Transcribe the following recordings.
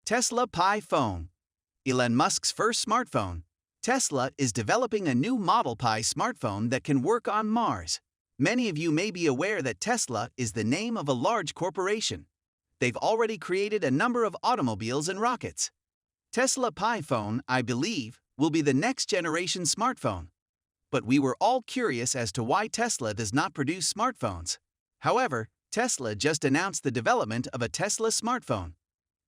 Tesla Pi phone. Elon Musk's first smartphone. Tesla is developing a new Model Pi smartphone that can work on Mars. Many of you may be aware that Tesla is the name of a large corporation. They've already created a number of automobiles and rockets. Tesla Pi phone, I believe, will be the next generation smartphone. But we were all curious as to why Tesla does not produce smartphones. However, Tesla just announced the development of a Tesla smartphone.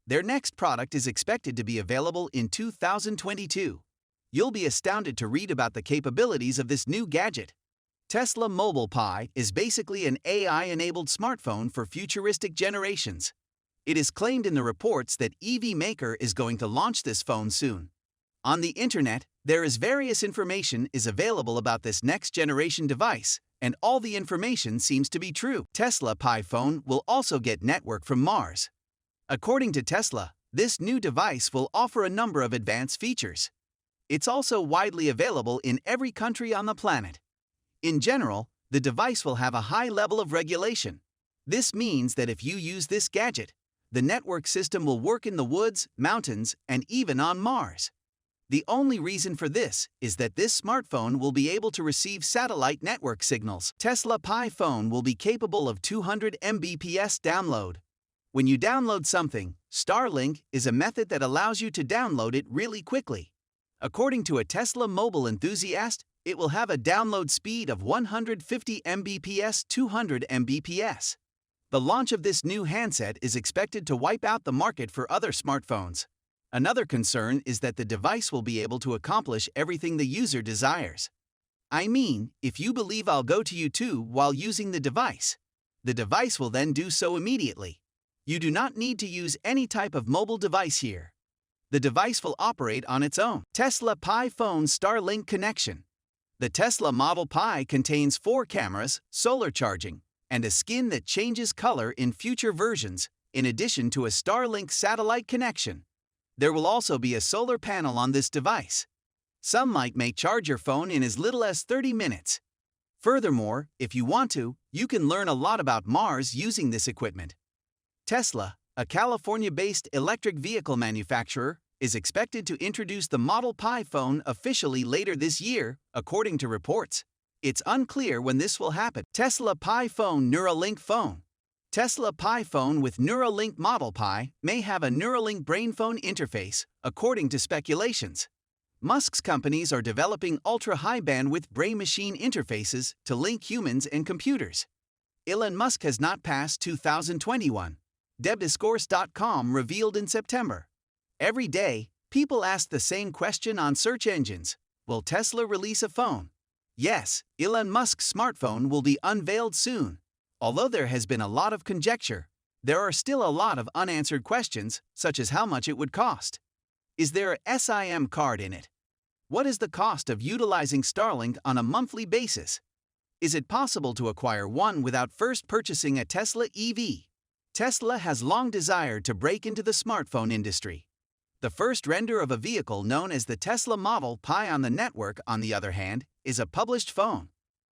Their next product is expected to be available in 2022. You'll be astounded to read about the capabilities of this new gadget. Tesla Mobile Pi is basically an AI-enabled smartphone for futuristic generations. It is claimed in the reports that EV Maker is going to launch this phone soon. On the internet, there is various information is available about this next-generation device, and all the information seems to be true. Tesla Pi phone will also get network from Mars. According to Tesla, this new device will offer a number of advanced features. It's also widely available in every country on the planet. In general, the device will have a high level of regulation. This means that if you use this gadget, the network system will work in the woods, mountains, and even on Mars. The only reason for this is that this smartphone will be able to receive satellite network signals. Tesla Pi phone will be capable of 200 MBPS download. When you download something, Starlink is a method that allows you to download it really quickly. According to a Tesla mobile enthusiast, it will have a download speed of 150 Mbps, 200 Mbps. The launch of this new handset is expected to wipe out the market for other smartphones. Another concern is that the device will be able to accomplish everything the user desires. I mean, if you believe I'll go to YouTube while using the device will then do so immediately. You do not need to use any type of mobile device here. The device will operate on its own. Tesla Pi phone Starlink connection. The Tesla Model Pi contains 4 cameras, solar charging, and a skin that changes color in future versions, in addition to a Starlink satellite connection. There will also be a solar panel on this device. Some may charge your phone in as little as 30 minutes. Furthermore, if you want to, you can learn a lot about Mars using this equipment. Tesla, a California-based electric vehicle manufacturer, is expected to introduce the Model Pi phone officially later this year, according to reports. It's unclear when this will happen. Tesla Pi phone Neura-link phone. Tesla Pi phone with Neura-link Model Pi may have a Neura-link brain phone interface, according to speculations. Musk's companies are developing ultra-high bandwidth brain-machine interfaces to link humans and computers. Elon Musk has not passed 2021. Debdiscourse.com revealed in September. Every day, people ask the same question on search engines. Will Tesla release a phone? Yes, Elon Musk's smartphone will be unveiled soon. Although there has been a lot of conjecture, there are still a lot of unanswered questions, such as how much it would cost. Is there a SIM card in it? What is the cost of utilizing Starlink on a monthly basis? Is it possible to acquire one without first purchasing a Tesla EV? Tesla has long desired to break into the smartphone industry. The first render of a vehicle known as the Tesla Model Pi on the network, on the other hand, is a published phone.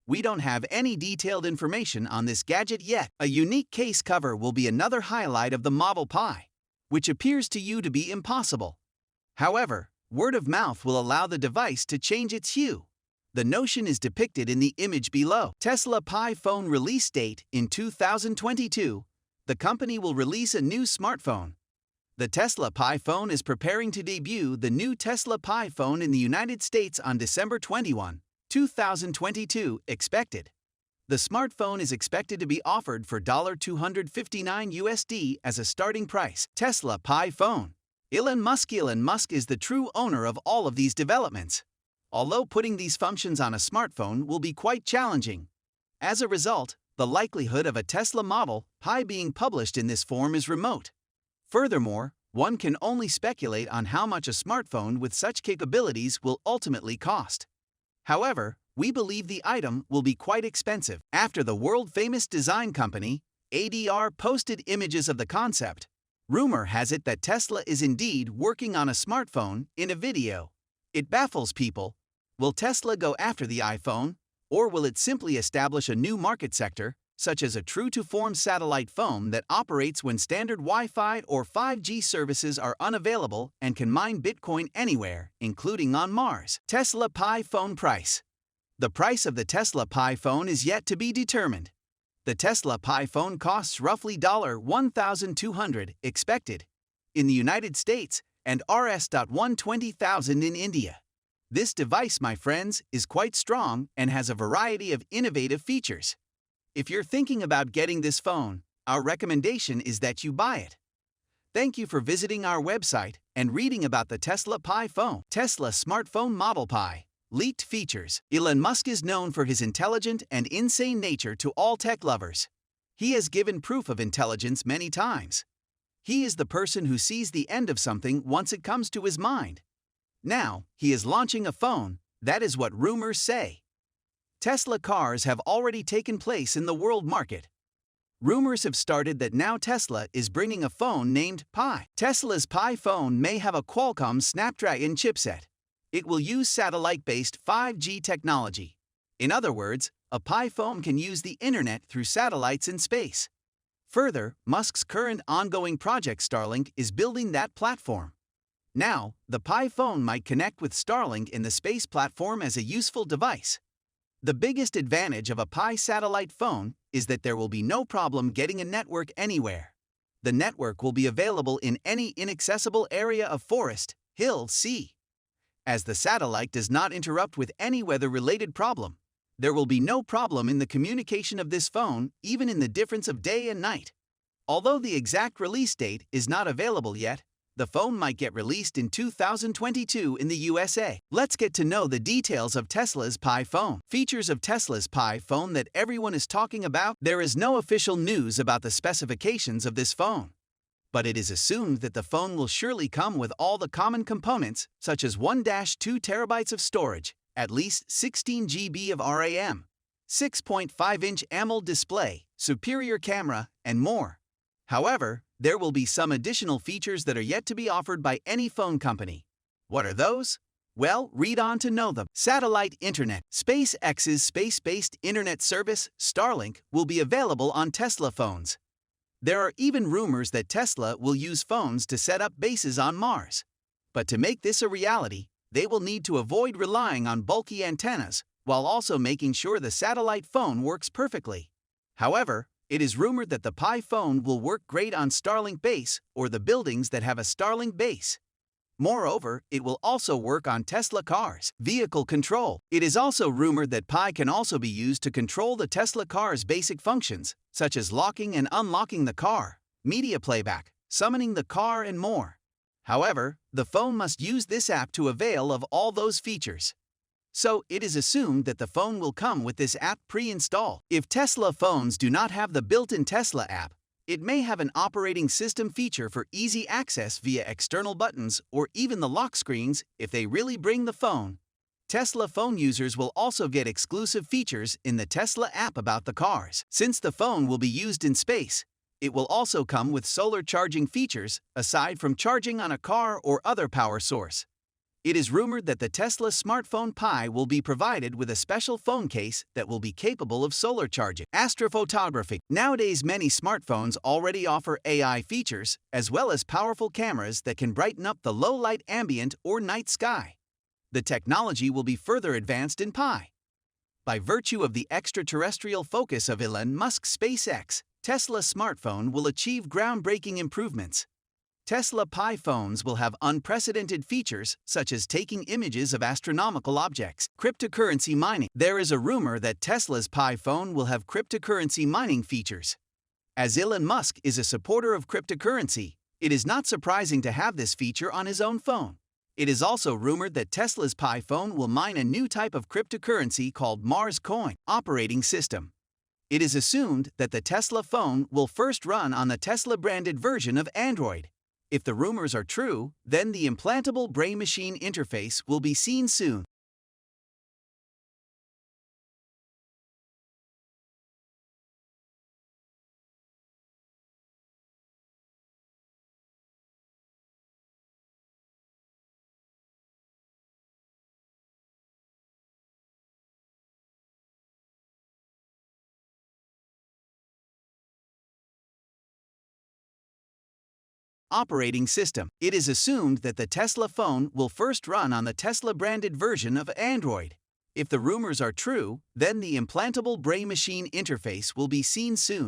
We don't have any detailed information on this gadget yet. A unique case cover will be another highlight of the Model Pi, which appears to you to be impossible. However, word of mouth will allow the device to change its hue. The notion is depicted in the image below. Tesla Pi phone release date in 2022. The company will release a new smartphone. The Tesla Pi phone is preparing to debut the new Tesla Pi phone in the United States on December 21, 2022, expected. The smartphone is expected to be offered for $259 USD as a starting price. Tesla Pi phone. Elon Musk is the true owner of all of these developments. Although putting these functions on a smartphone will be quite challenging. As a result, the likelihood of a Tesla Model Pi being published in this form is remote. Furthermore, one can only speculate on how much a smartphone with such capabilities will ultimately cost. However, we believe the item will be quite expensive. After the world-famous design company, ADR, posted images of the concept, rumor has it that Tesla is indeed working on a smartphone in a video. It baffles people. Will Tesla go after the iPhone? Or will it simply establish a new market sector, such as a true-to-form satellite phone that operates when standard Wi-Fi or 5G services are unavailable and can mine Bitcoin anywhere, including on Mars. Tesla Pi phone price. The price of the Tesla Pi phone is yet to be determined. The Tesla Pi phone costs roughly $1,200 expected in the United States and Rs.120,000 in India. This device, my friends, is quite strong and has a variety of innovative features. If you're thinking about getting this phone, our recommendation is that you buy it. Thank you for visiting our website and reading about the Tesla Pi phone. Tesla smartphone Model Pi. Leaked features. Elon Musk is known for his intelligent and insane nature to all tech lovers. He has given proof of intelligence many times. He is the person who sees the end of something once it comes to his mind. Now, he is launching a phone. That is what rumors say. Tesla cars have already taken place in the world market. Rumors have started that now Tesla is bringing a phone named Pi. Tesla's Pi phone may have a Qualcomm Snapdragon chipset. It will use satellite-based 5G technology. In other words, a Pi phone can use the internet through satellites in space. Further, Musk's current ongoing project Starlink is building that platform. Now, the Pi phone might connect with Starlink in the space platform as a useful device. The biggest advantage of a Pi satellite phone is that there will be no problem getting a network anywhere. The network will be available in any inaccessible area of forest, hill, sea. As the satellite does not interrupt with any weather-related problem, there will be no problem in the communication of this phone, even in the difference of day and night. Although the exact release date is not available yet, the phone might get released in 2022 in the USA. Let's get to know the details of Tesla's Pi phone. Features of Tesla's Pi phone that everyone is talking about. There is no official news about the specifications of this phone, but it is assumed that the phone will surely come with all the common components, such as 1-2 terabytes of storage, at least 16 GB of RAM, 6.5-inch AMOLED display, superior camera, and more. However, there will be some additional features that are yet to be offered by any phone company. What are those? Well, read on to know them. Satellite Internet. SpaceX's space-based internet service, Starlink, will be available on Tesla phones. There are even rumors that Tesla will use phones to set up bases on Mars. But to make this a reality, they will need to avoid relying on bulky antennas, while also making sure the satellite phone works perfectly. However, it is rumored that the Pi phone will work great on Starlink base or the buildings that have a Starlink base. Moreover, it will also work on Tesla cars. Vehicle control. It is also rumored that Pi can also be used to control the Tesla car's basic functions, such as locking and unlocking the car, media playback, summoning the car, and more. However, the phone must use this app to avail of all those features. So, it is assumed that the phone will come with this app pre-installed. If Tesla phones do not have the built-in Tesla app, it may have an operating system feature for easy access via external buttons or even the lock screens if they really bring the phone. Tesla phone users will also get exclusive features in the Tesla app about the cars. Since the phone will be used in space, it will also come with solar charging features aside from charging on a car or other power source. It is rumored that the Tesla smartphone Pi will be provided with a special phone case that will be capable of solar charging. Astrophotography. Nowadays, many smartphones already offer AI features, as well as powerful cameras that can brighten up the low-light ambient or night sky. The technology will be further advanced in Pi. By virtue of the extraterrestrial focus of Elon Musk's SpaceX, Tesla's smartphone will achieve groundbreaking improvements. Tesla Pi phones will have unprecedented features such as taking images of astronomical objects. Cryptocurrency mining. There is a rumor that Tesla's Pi phone will have cryptocurrency mining features. As Elon Musk is a supporter of cryptocurrency, it is not surprising to have this feature on his own phone. It is also rumored that Tesla's Pi phone will mine a new type of cryptocurrency called Mars Coin operating system. It is assumed that the Tesla phone will first run on the Tesla-branded version of Android. If the rumors are true, then the implantable brain-machine interface will be seen soon. operating system. It is assumed that the Tesla phone will first run on the Tesla-branded version of Android. If the rumors are true, then the implantable brain-machine interface will be seen soon.